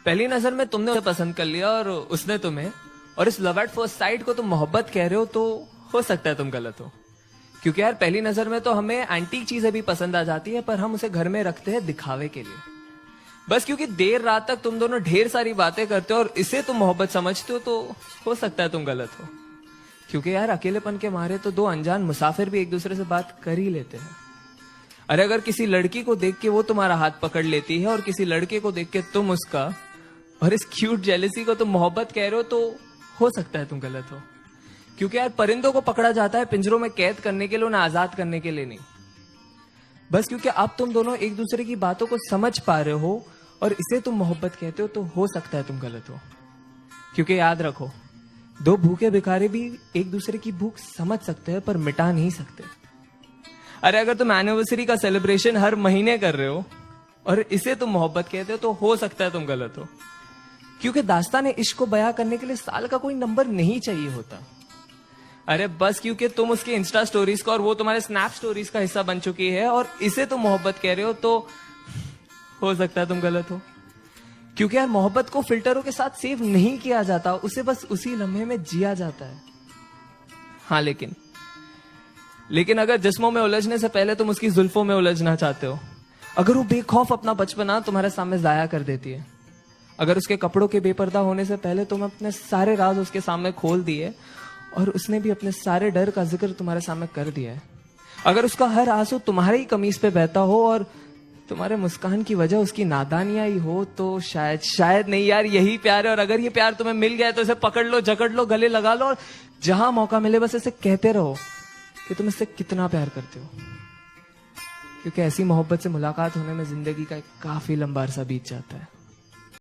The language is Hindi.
पहली नजर में तुमने उसे पसंद कर लिया और उसने तुम्हें, और इस लव एट फर्स्ट साइट को तुम मोहब्बत कह रहे हो, तो हो सकता है तुम गलत हो। क्योंकि यार पहली नजर में तो हमें एंटीक चीजें भी पसंद आ जाती है, पर हम उसे घर में रखते हैं दिखावे के लिए। बस क्योंकि देर रात तक तुम दोनों ढेर सारी बातें करते हो और इसे तुम मोहब्बत समझते हो, तो हो सकता है तुम गलत हो। क्योंकि यार अकेलेपन के मारे तो दो अनजान मुसाफिर भी एक दूसरे से बात कर ही लेते हैं। अरे अगर किसी लड़की को देख के वो तुम्हारा हाथ पकड़ लेती है और किसी लड़के को देख के तुम उसका, और इस क्यूट जेलेसी को तुम मोहब्बत कह रहे हो, तो हो सकता है तुम गलत हो। क्योंकि यार परिंदों को पकड़ा जाता है पिंजरों में कैद करने के लिए, उन्हें आजाद करने के लिए नहीं। बस क्योंकि अब तुम दोनों एक दूसरे की बातों को समझ पा रहे हो और इसे तुम मोहब्बत कहते हो, तो हो सकता है तुम गलत हो। क्योंकि याद रखो, दो भूखे भिखारी भी एक दूसरे की भूख समझ सकते हैं पर मिटा नहीं सकते। अरे अगर तुम एनिवर्सरी का सेलिब्रेशन हर महीने कर रहे हो और इसे तुम मोहब्बत कहते हो, तो हो सकता है तुम गलत हो। क्योंकि दास्तान इश्क को बयां करने के लिए साल का कोई नंबर नहीं चाहिए होता। अरे बस क्योंकि तुम उसके इंस्टा स्टोरीज का और वो तुम्हारे स्नैप स्टोरीज का हिस्सा बन चुकी है और इसे तुम मोहब्बत कह रहे हो, तो हो सकता है तुम गलत हो। क्योंकि यार मोहब्बत को फिल्टरों के साथ सेव नहीं किया जाता, उसे बस उसी लम्हे में जिया जाता है। हाँ लेकिन अगर जिस्मों में उलझने से पहले तुम उसकी जुल्फों में उलझना चाहते हो, अगर वो बेखौफ अपना बचपना तुम्हारे सामने जाया कर देती है, अगर उसके कपड़ों के बेपर्दा होने से पहले तुम अपने सारे राज उसके सामने खोल दिए और उसने भी अपने सारे डर का जिक्र तुम्हारे सामने कर दिया है, अगर उसका हर आंसू तुम्हारे ही कमीज पे बहता हो और तुम्हारे मुस्कान की वजह उसकी नादानियां ही हो, तो शायद नहीं यार यही प्यार है। और अगर ये प्यार तुम्हें मिल गया है तो इसे पकड़ लो, जकड़ लो, गले लगा लो और जहां मौका मिले बस इसे कहते रहो कि तुम इससे कितना प्यार करते हो। क्योंकि ऐसी मोहब्बत से मुलाकात होने में जिंदगी का एक काफी लंबा अरसा बीत जाता है।